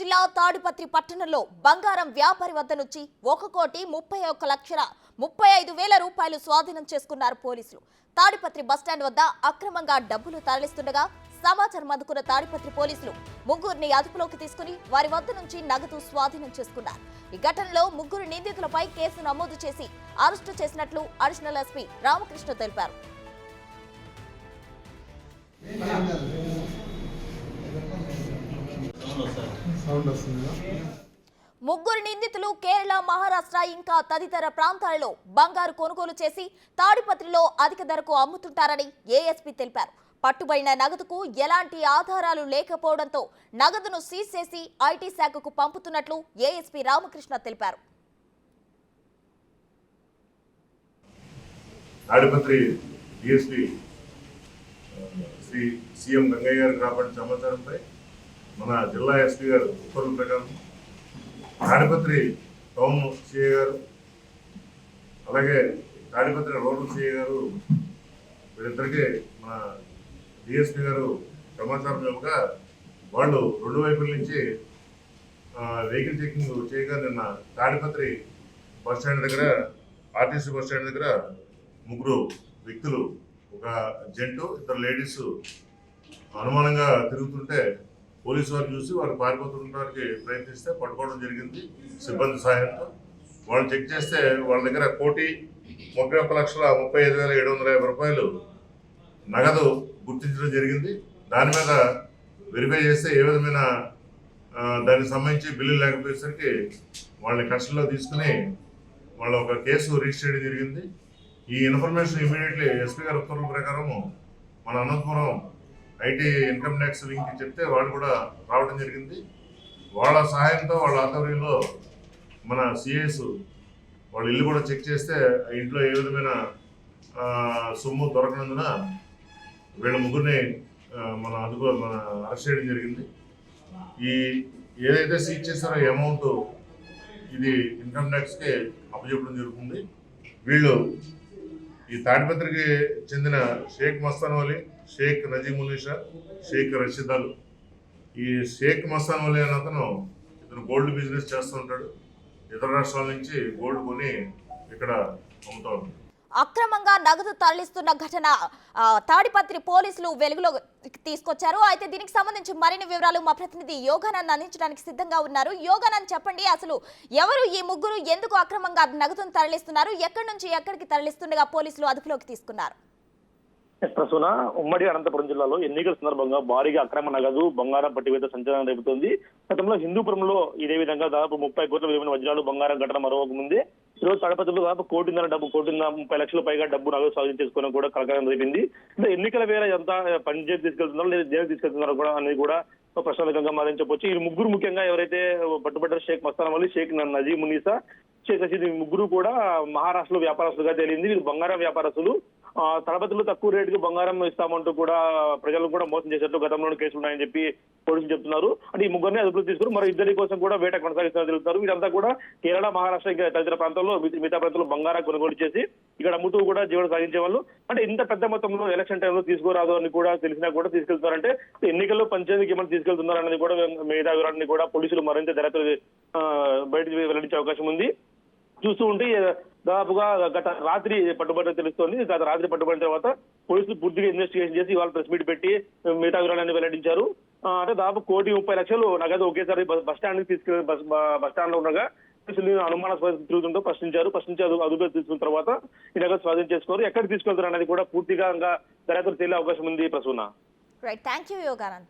జిల్లా తాడిపత్రి పట్టణంలో బంగారం వ్యాపారి వద్ద నుంచి 1,31,35,000 రూపాయలు స్వాధీనం చేసుకున్నారు పోలీసులు. తాడిపత్రి బస్టాండ్ వద్ద అక్రమంగా డబ్బులు తరలిస్తుండగా సమాచారం అందుకున్న తాడిపత్రి పోలీసులు ముగ్గురిని అదుపులోకి తీసుకుని వారి వద్ద నుంచి నగదు స్వాధీనం చేసుకున్నారు. ఈ ఘటనలో ముగ్గురు నిందితులపై కేసు నమోదు చేసి అరెస్టు చేసినట్లు అడిషనల్ ఎస్పీ రామకృష్ణ తెలిపారు. ముగ్గురు నిందితులు కేరళ, మహారాష్ట్ర ఇంకా తదితర ప్రాంతాలలో బంగారు కొనుగోలు చేసి తాడిపత్రిలో అధిక ధరకు అమ్ముతుంటారని ఏఎస్పీ తెలిపారు. పట్టుబడిన నగదుకు ఎలాంటి ఆధారాలు లేకపోవడంతో నగదును సీజ్ చేసి ఐటీ శాఖకు పంపుతున్నట్లు ఏఎస్పీ రామకృష్ణ తెలిపారు. తాడిపత్రి డిఎస్పీ శ్రీ సీఎం గంగయ్య గారికి రాబడిన సమాచారంపై మన జిల్లా ఎస్పీ గారు ఉత్తర్వుల ప్రకారం తాడిపత్రి టౌన్ సిఐ గారు అలాగే తాడిపత్రి రూరల్ సిఐ గారు వీరిద్దరికీ మన డిఎస్పీ గారు సమాచారం ఇవ్వగా వాళ్ళు రెండు వైపుల నుంచి వెహికల్ చెకింగ్ చేయగా నిన్న తాడిపత్రి బస్ స్టాండ్ దగ్గర ఆర్టీసీ బస్ స్టాండ్ దగ్గర ముగ్గురు వ్యక్తులు, ఒక జెంటు, ఇద్దరు లేడీస్ అనుమానంగా తిరుగుతుంటే పోలీసు వారు చూసి వారు పారిపోతుండడానికి ప్రయత్నిస్తే పట్టుకోవడం జరిగింది సిబ్బంది సహాయంతో. వాళ్ళు చెక్ చేస్తే వాళ్ళ దగ్గర 1,31,35,750 రూపాయలు నగదు గుర్తించడం జరిగింది. దాని మీద వెరిఫై చేస్తే ఏ విధమైన దానికి సంబంధించి బిల్లు లేకపోయేసరికి వాళ్ళని కస్టడీలో తీసుకుని వాళ్ళ ఒక కేసు రిజిస్టర్ చేయడం జరిగింది. ఈ ఇన్ఫర్మేషన్ ఇమీడియట్లీ ఎస్పీ గారి ఉత్తర్వుల ప్రకారం మన అనంతపురం ఐటీ ఇన్కమ్ ట్యాక్స్ వింగ్కి చెప్తే వాళ్ళు కూడా రావడం జరిగింది. వాళ్ళ సహాయంతో వాళ్ళ ఆధ్వర్యంలో మన సిఐస్ వాళ్ళ ఇల్లు కూడా చెక్ చేస్తే ఆ ఇంట్లో ఏ విధమైన సొమ్ము దొరకనందున వీళ్ళ ముగ్గురిని మన అరెస్ట్ చేయడం జరిగింది. ఈ ఏదైతే సీజ్ చేస్తారో ఈ అమౌంట్ ఇది ఇన్కమ్ ట్యాక్స్కి అప్పచెప్పడం జరుగుతుంది. వీళ్ళు ఈ తాడిపత్రికి చెందిన షేక్ మస్తాన్ వలీ, షేక్ నజీమునిషా, షేక్ రషీదాలు. ఈ షేక్ మస్తాన్ వలీ అనే అతను ఇతను గోల్డ్ బిజినెస్ చేస్తూ ఉంటాడు. ఇతర రాష్ట్రాల నుంచి గోల్డ్ కొని ఇక్కడ అమ్ముతూ ఉంటాడు. అక్రమంగా నగదు తరలిస్తున్న ఘటన తాడిపత్రి పోలీసులు వెలుగులో తీసుకొచ్చారు. అయితే దీనికి సంబంధించి మరిన్ని వివరాలు మా ప్రతినిధి యోగానంద్ అందించడానికి సిద్ధంగా ఉన్నారు. యోగానంద్, చెప్పండి, అసలు ఎవరు ఈ ముగ్గురు, ఎందుకు అక్రమంగా నగదును తరలిస్తున్నారు, ఎక్కడి నుంచి ఎక్కడికి తరలిస్తుండగా పోలీసులు అదుపులోకి తీసుకున్నారు? ప్రసూన, ఉమ్మడి అనంతపురం జిల్లాలో ఎన్నికల సందర్భంగా భారీగా అక్రమ నగదు, బంగారం పట్టివేత సంచలనం రేపుతోంది. గతంలో హిందూపురంలో ఇదే విధంగా దాదాపు 30 కోట్ల విలువైన వజ్రాలు, బంగారం ఘటన మరొక ముందే ఈరోజు తాడిపత్రిలో దాదాపు 1,30 లక్షల పైగా డబ్బు నగదు సాధన చేసుకోవడం కూడా కలకలం రేపింది. అంటే ఎన్నికల వేళ ఎంత పంచాయతీ తీసుకెళ్తున్నారో లేదా జైలు తీసుకెళ్తున్నారో కూడా అనేది కూడా ప్రశ్నార్థకంగా మారని చెప్పొచ్చు. ఈ ముగ్గురు ముఖ్యంగా ఎవరైతే పట్టుబడ్డారో షేక్ మస్తాన్ వలీ, షేక్ నజీమునిసా, షేక్ రషీద్, ముగ్గురు కూడా మహారాష్ట్రలో వ్యాపారస్తులుగా తేలింది. వీళ్ళు బంగారం వ్యాపారస్తులు. తాడిపత్రిలో తక్కువ రేటుకి బంగారం ఇస్తామంటూ కూడా ప్రజలను కూడా మోసం చేసేట్టు గతంలోనే కేసులు ఉన్నాయని చెప్పి పోలీసులు చెప్తున్నారు. అంటే ఈ ముగ్గురిని అదుపులోకి తీసుకుని మరో ఇద్దరి కోసం కూడా వేట కొనసాగిస్తున్నారు తెలుపుతారు. వీరంతా కూడా కేరళ, మహారాష్ట్ర ఇంకా తదితర ప్రాంతాల్లో మిగతా ప్రాంతాల్లో బంగారం కొనుగోలు చేసి ఇక్కడ అమ్ముతూ కూడా జీవనం సాగించే వాళ్ళు. అంటే ఇంత పెద్ద మొత్తంలో ఎలక్షన్ టైంలో తీసుకోరాదు అని కూడా తెలిసినా కూడా తీసుకెళ్తున్నారంటే ఎన్నికల్లో పంచాయతీకి ఏమైనా తీసుకెళ్తున్నారన్నది కూడా మిగతా వివరాన్ని కూడా పోలీసులు మరింత దర్యాప్తు బయటకు వెల్లడించే అవకాశం ఉంది. చూస్తూ ఉంటే దాదాపుగా గత రాత్రి పట్టుబడి తెలుస్తోంది. గత రాత్రి పట్టుబడిన తర్వాత పోలీసులు పూర్తిగా ఇన్వెస్టిగేషన్ చేసి ఇవాళ ప్రెస్ మీట్ పెట్టి మిగతా వివరాలన్నీ వెల్లడించారు. అంటే దాదాపు 1,30,00,000 నగదు ఒకేసారి బస్ స్టాండ్ తీసుకెళ్లి బస్ స్టాండ్ లో ఉండగా అనుమానాస్పద తిరుగుతుంటూ ప్రశ్నించి అదుపులో తీసుకున్న తర్వాత ఈ నగదు స్వాధీనం చేసుకోరు. ఎక్కడ తీసుకెళ్తారు అనేది కూడా పూర్తిగా దర్యాప్తు తేలే అవకాశం ఉంది. Prasuna, right, thank you Yoganand.